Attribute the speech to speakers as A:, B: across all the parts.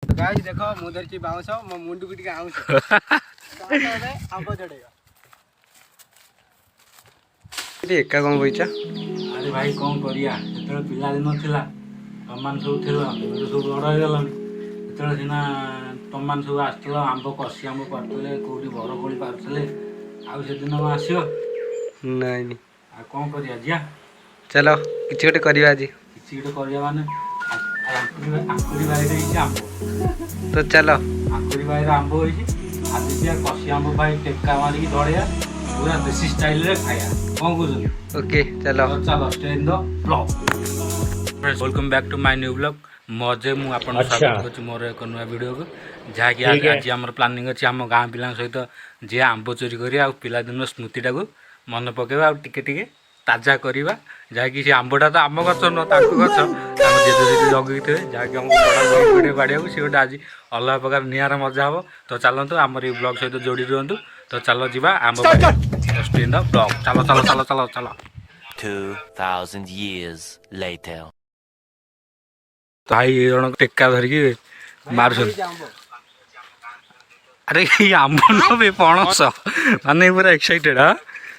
A: Guys देखो मु धरची bounce मो मुंडू की आउंस आंब चढ़ेगा
B: एका कौन बईचा
C: अरे भाई कौन करिया जो पिला दिन थिला तमान सब थिला तो सब बड़ हो गलानी जो सीना तमान सब आसला आंब कसी आंब पारतले कोठी बड़ कोली पारतले आ से दिन आसियो
B: नहीं
C: आ कौन करिया जिया
B: चलो किसी गोटे करवा आज
C: किसी गोटे करिया माने आंकुरी बाई रे आंब
B: तो चलो
C: आंकुरी बाई रे आंब होई आज जिया कसी आंब भाई टेक्का मारी की दड़िया पूरा देसी स्टाइल रे खाया कौन कुछ
B: ओके चलो
C: चलो stay in the blog welcome back to my new blog मजे मु आपन स्वागत करछि मोर एक नया वीडियो को जहाँकि आज आम प्लानिंग अच्छी आम गाँ पिला सहित जी आंब चोरी करिया आ पिलादिन स्मृतिटा को मन पकेबा आ टिके टिके ताजा करवा जहाँकि से आंबटा तो आम गच न गच आम जेजे जगि थे जहाँकि आमको बाड़िया सी गोटे आज अलग प्रकार निआरा मजा हे तो चलतु आम ये ब्लॉग सहित जोड़ी रुहतु तो चलो जी आंब जस्ट इन द ब्लॉग चलो चलो चलो चलो चलो
D: 2000 years later
C: भाई ये जन टेक्का धरिकी मार अरे ये आंब न पणस माने पूरा एक्साइटेड हाँ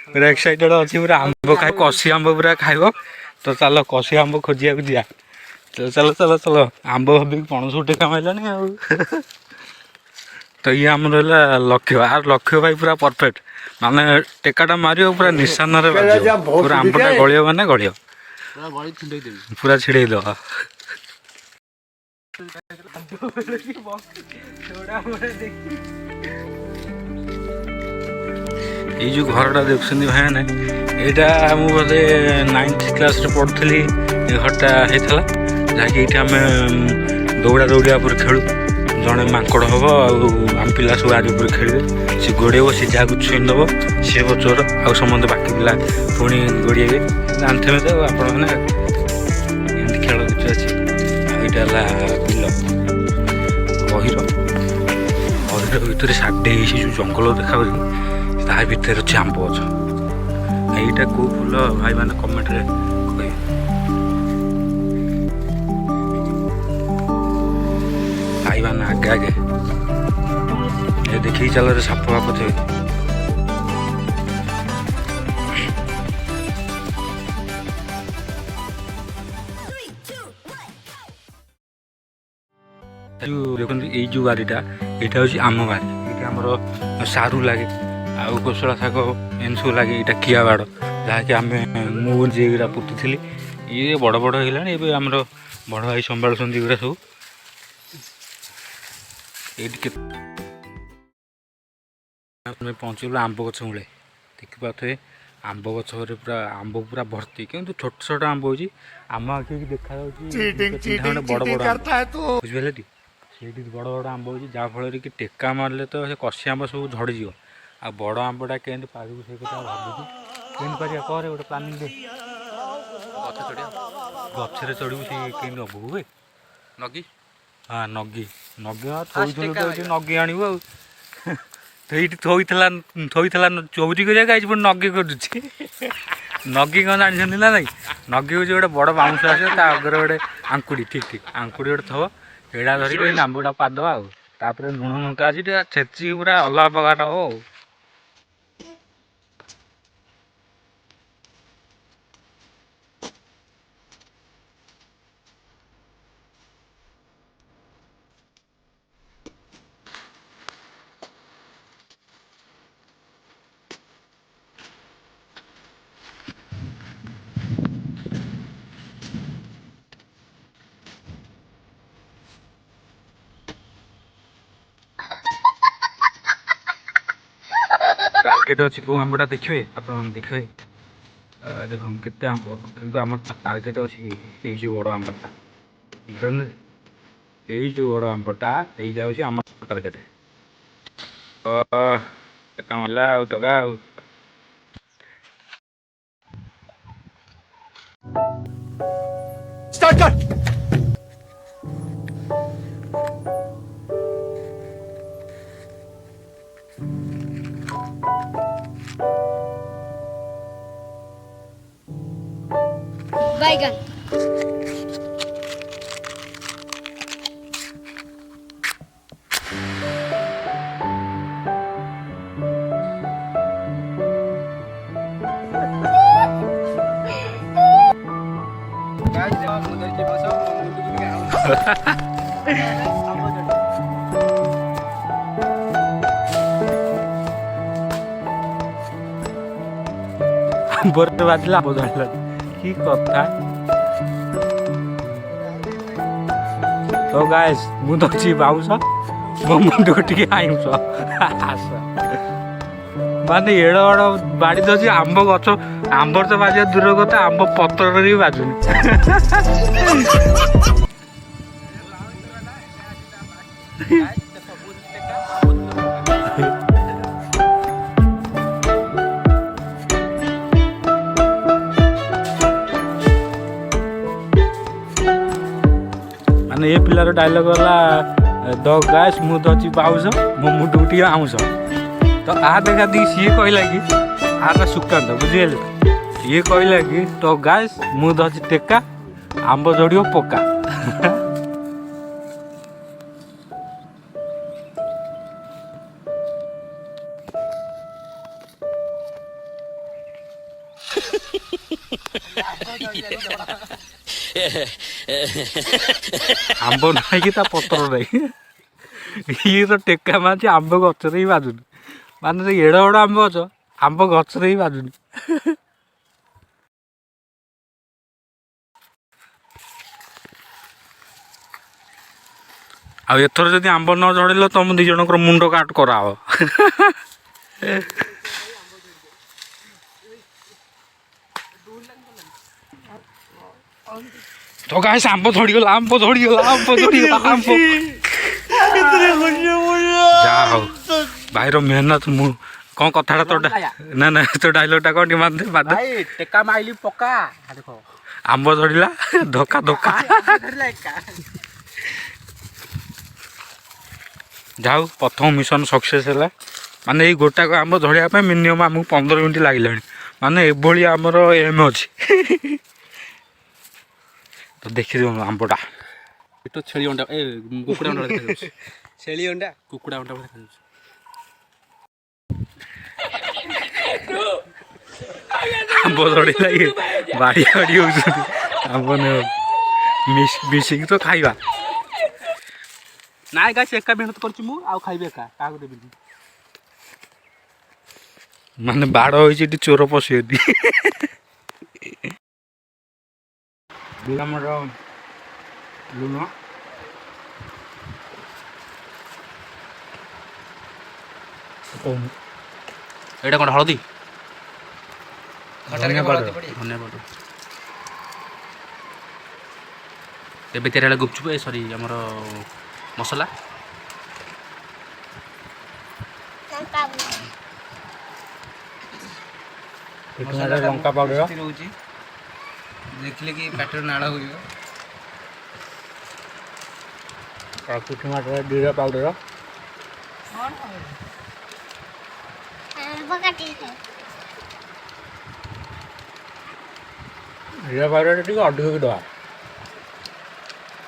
C: पूरा एक्साइटेड अच्छी पूरा आंब खाए कसी आंब पूरा खाइब तो चलो कसी आंब खोजिया जा चलो चलो चलो चलो आंब भाभी पणस टेका मारानी आ तो ये आम रहा लक्ष्य आर लक्ष्य भाई पूरा परफेक्ट माने टेकाटा मारियो पूरा निशान पूरा आंबटा गलियो माने गलियो पूरा छिड़े दो ये जो घरटा देखुं भाई ने यहाँ मुझे 9th क्लास रे पढ़ुली ये घरटा होता जहाँकि ये आम दौड़ा दौड़िया पर खेलु जड़े माकड़ हम आम पिला सब आज ऊपर खेलिए सी गोड़ेब सी जहाँ छुईदब सी हम चोर आ समस्त बाकी पिला पुणी गोड़े जानते तो आपण मैंने खेल किसी अच्छी यहाँ बिल गहिर गहिर भितर साढ़े जो जंगल देखा ता भर अच्छे आंब गच यहाँ कौ फुल भाई मैंने कमेंट रे कहे भाई मैंने आगे आगे ये देखिए चल रे साप फाप थे देखते ये बारीटा यहाँ हूँ आम बारी ये आमर सारू लगे आउ कोशला शाग एन सब लगे यहाँ किया बाड़ जहाँकि आम मुझे पुती थी ये बड़ बड़ है आम बड़ भाई संभालुं सब ये पहुँचल आंब गच मूले देखिपे आंब गच पूरा आंब पूरा भर्ती किंतु छोट छोट आंब हो आम आखि देखा बड़ बड़ बुझे से बड़ बड़ आंब हो जहाँफल कि टेका मारे तो से कसी आंब सब झड़ीज आ बड़ आंबटा के पारिबू से कथा भावुँ के पारिया करे गोटे प्लानिंग दे गचरे चढ़ू से के नबू हुए नगी हाँ नगी नगी थोड़ी नगी आणव थोड़ा चौरी कर नगी कर नगी कौन जानी ना नहीं नगी हूँ गोटे बड़ बाउंस आसे आगे गोटे आंकुड़ी ठीक ठीक आंकुड़ी गोटे थव एड़ा धरिक आंबटा पादवा आउे लुण लंका अच्छी छेची पूरा अलग प्रकार हो टार्गेट अच्छी कौ आंबटा देखिए आप देखिए देख के आंब कि आम टार्गेट अच्छी जो बड़ आंबटा ये जो बड़ आंबटा ये आम टार्गेट टका
A: स्टार्ट कर
E: बैगन
C: ଆମ୍ବରେ ବାଜିଲା ଆମ୍ବ ଧରିଲା କି କଥା। ତ ଗାଇସ୍ ମୁଁ ଧରିଛି ବାଉଁଶ ମୋ ମୁଣ୍ଡକୁ ଟିକେ ଆଇଁଷ ଆସ ମାନେ ଏଡ଼ ବଡ଼ ବାଡ଼ି ଧରିଛି ଆମ୍ବ ଗଛ ଆମ୍ବର ତ ବାଜିବା ଦୂର କଥା ଆମ୍ବ ପତ୍ରରେ ବି ବାଜୁନି। ମାନେ ଏ ପିଲାର ଡାଇଲଗ ହେଲା ଦ ଗାଇସ୍ ମୁଁ ଧରିଛି ବାଉଁଶ ମୋ ମୁଣ୍ଡକୁ ଟିକେ ଆଉଁଶ। ତ ଆ ଦେଖା ଦି ସିଏ କହିଲା କି ଆର ସୁକାନ୍ତ ବୁଝିଗଲେ ଇଏ କହିଲା କି ତ ଗାଇସ୍ ମୁଁ ଧରିଛି ଟେକା ଆମ୍ବ ଝଡ଼ିବ ପକା। ଆମ୍ବ ନାହିଁ ତା ପତ୍ର ନାହିଁ ଇଏ ତ ଟେକା ମାରୁଛି ଆମ୍ବ ଗଛରେ ହିଁ ବାଜୁନି ମାନେ ଏଡ଼ ବଡ଼ ଆମ୍ବ ଗଛ ଆମ୍ବ ଗଛରେ ହିଁ ବାଜୁନି। ଆଉ ଏଥର ଯଦି ଆମ୍ବ ନ ଝଡ଼ିଲ ତମ ଦି ଜଣଙ୍କର ମୁଣ୍ଡ କାଟ କରାହବ। ତ ଗାଇସ୍ ଆମ୍ବ ଝଡ଼ିଗଲା ଆମ୍ବ ଝଡ଼ିଗଲା ଆମ୍ବ ଝଡ଼ିଗଲା ଆମ୍ବ। ଯାହା ହଉ ଭାଇର ମେହନତ ମୁଁ କ'ଣ କଥାଟା ତ ନା ନା ତୋ ଡାଇଲଗଟା କ'ଣ ଟିକେ ମାରିଦେ
A: ଭାଇ ଟେକା ମାଇଲି ପକା ଦେଖ
C: ଆମ୍ବ ଝଡ଼ିଲା ଧୋକା ଧୋକା। ଯାହା ହଉ ପ୍ରଥମ ମିଶନ ସକ୍ସେସ୍ ହେଲା ମାନେ ଏଇ ଗୋଟାକ ଆମ୍ବ ଝଡ଼ିବା ପାଇଁ ମିନିମମ୍ ଆମକୁ 15 ମିନିଟ୍ ଲାଗିଲାଣି ମାନେ ଏଭଳି ଆମର ଏମ୍ ଅଛି। ତ ଦେଖିଦିଅ ଆମ୍ବଟା ଏଠୁ ଛେଳି ଅଣ୍ଡା ଏ କୁକୁଡ଼ା ଅଣ୍ଡା ଦେଖାଯାଉଛି
A: ଛେଳି ଅଣ୍ଡା
C: କୁକୁଡ଼ା ଅଣ୍ଡା ଦେଖାଯାଉଛି। ଆମ୍ବ ଝଡ଼ିଲା ଇଏ ବାଡ଼ି ବାଡ଼ି ହେଉଛନ୍ତି ଆମ୍ବ ମିଶିକି ତ ଖାଇବା। ନାଇଁ ଗାଇସ୍ ଏକା ମେହନତ କରୁଛି ମୁଁ ଆଉ ଖାଇବି ଏକା କାହାକୁ ଦେବିନି। ମାନେ ବାଡ଼ ହେଇଛି ଏଠି ଚୋର ପଶିବେନି। ଆମର ଲୁଣ ଏଇଟା କ'ଣ ହଳଦୀ ଧନ୍ୟବାଦ ଏବେ ତିଆରି ହେଲା ଗୁପଚୁପ ଏ ସରି ଆମର ମସଲା ଲଙ୍କା ପାଉଡର
A: ରହୁଛି ଦେଖିଲେ କି ପାଟିରୁ ନାଳ ହୋଇବ।
C: କାକୁଡ଼ି ଟମାଟର ଜିରା ପାଉଡର ଜିରା ପାଉଡର ଟିକେ ଅଧିକ କି ଦେବା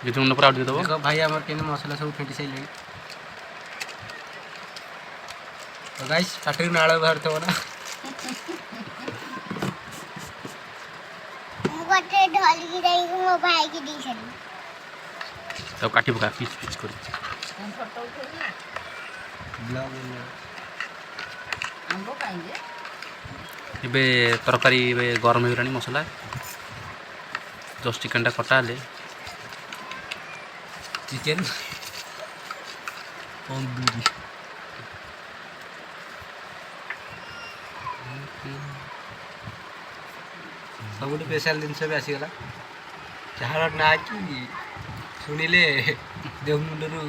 C: ଯେତେ ମୁଣ୍ଡ ପୁରା ଅଧିକ ଦେବ।
A: ଭାଇ ଆମର କେମିତି ମସଲା ସବୁ ଫେଣ୍ଟି ସାରିଲେଣି ତ ଗାଇସ୍ ପାଟିରୁ ନାଳ ବାହାରୁଥିବ ନା।
C: ତାକୁ କାଟି ପକା ପିସ୍ ପିସ୍ କରି ଏବେ ତରକାରୀ ଏବେ ଗରମ ହେଇଗଲାଣି ମସଲା ଜଷ୍ଟ ଚିକେନଟା କଟା ହେଲେ
A: ଚିକେନ ତନ୍ଦୁରୀ ସବୁଠୁ ସ୍ପେଶାଲ ଜିନିଷ ବି ଆସିଗଲା ଯାହାର ନା କି ଶୁଣିଲେ ଦେହ ମୁଣ୍ଡରୁ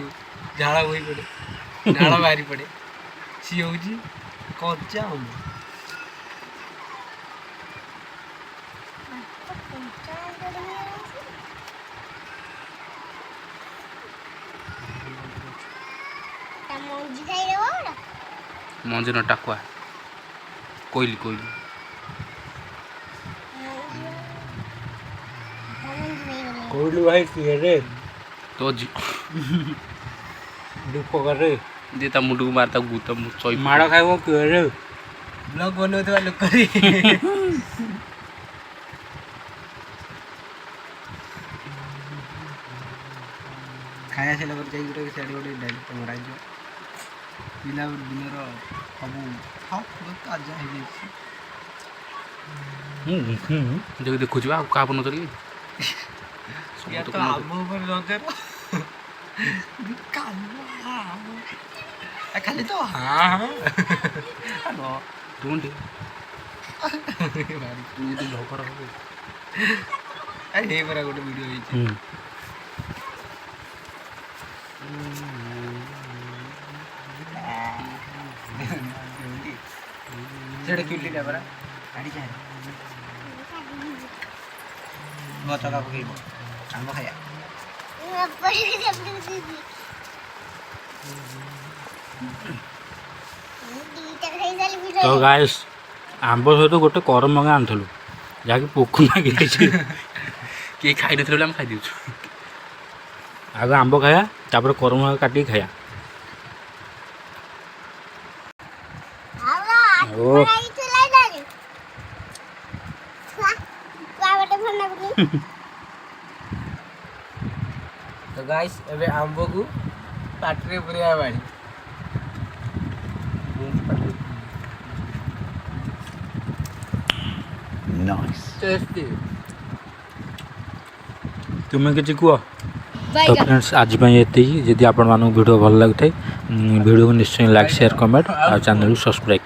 A: ଝାଳ ବୋହି ପଡ଼େ ଝାଳ ବାହାରି ପଡ଼େ ସିଏ ହେଉଛି କଞ୍ଚା ଆମ୍ବ।
C: ମଞ୍ଜି ନ ଟାକୁଆ କୋଇଲି କୋଇଲି
B: କୋଇଲି ଭାଇ କିଏ ରେ
C: तो
B: दुपकरे
C: देता मुंडू को मारता गुता मुचोई
B: माड़ा खाइबो किए
A: ब्लॉग बनौथवा लोक ଖାଇବା ସାରିଲା ପରେ ଯାଇକି ଗୋଟେ ସିଆଡ଼େ ଗୋଟେ ଡାଇରେକ୍ଟ ମରାଯିବ ପିଲା ଦିନର ସବୁ ତାଜା ହେଇଯାଇଛି।
C: ଦେଖୁଛୁ ଆଉ କାହା ନଜର କି
A: ଇଏ ତ ଆମ ଉପରେ ନଜର ଖାଲି ତ
C: ତୁଣ୍ଡି ଝଗଡ଼ା ହବ
A: ଏଇ ପରା ଗୋଟେ ଭିଡ଼ିଓ ହେଇଛି। ସେଟା ଚୁଲିଟା ପରା ଗାଡ଼ି ଯାଏ ଗଛ କା ପକେଇବ ଆମ୍ବ ଖାଇବା।
C: ତ ଗାଇସ୍ ଆମ୍ବ ସହିତ ଗୋଟେ କରମଙ୍ଗା ଆଣିଥିଲୁ ଯାହାକି ପୋକ ଲାଗିଯାଇଛି କେହି ଖାଇନଥିଲେ ବୋଲି ଆମେ ଖାଇଦେଉଛୁ। ଆଗ ଆମ୍ବ ଖାଇବା ତାପରେ କରମଙ୍ଗା କାଟିକି ଖାଇବା। ଓ
A: ତ ଗାଇସ୍ ଏବେ ଆମ୍ବକୁ ପାଟିରେ ପୁରେଇବା ବାଡ଼ି
C: ତୁମେ କିଛି କୁହ। ତ ଫ୍ରେଣ୍ଡସ୍ ଆଜି ପାଇଁ ଏତିକି। ଯଦି ଆପଣମାନଙ୍କୁ ଭିଡ଼ିଓ ଭଲ ଲାଗୁଥାଏ ଭିଡ଼ିଓକୁ ନିଶ୍ଚୟ ଲାଇକ୍ ସେୟାର କମେଣ୍ଟ ଆଉ ଚ୍ୟାନେଲକୁ ସବସ୍କ୍ରାଇବ୍।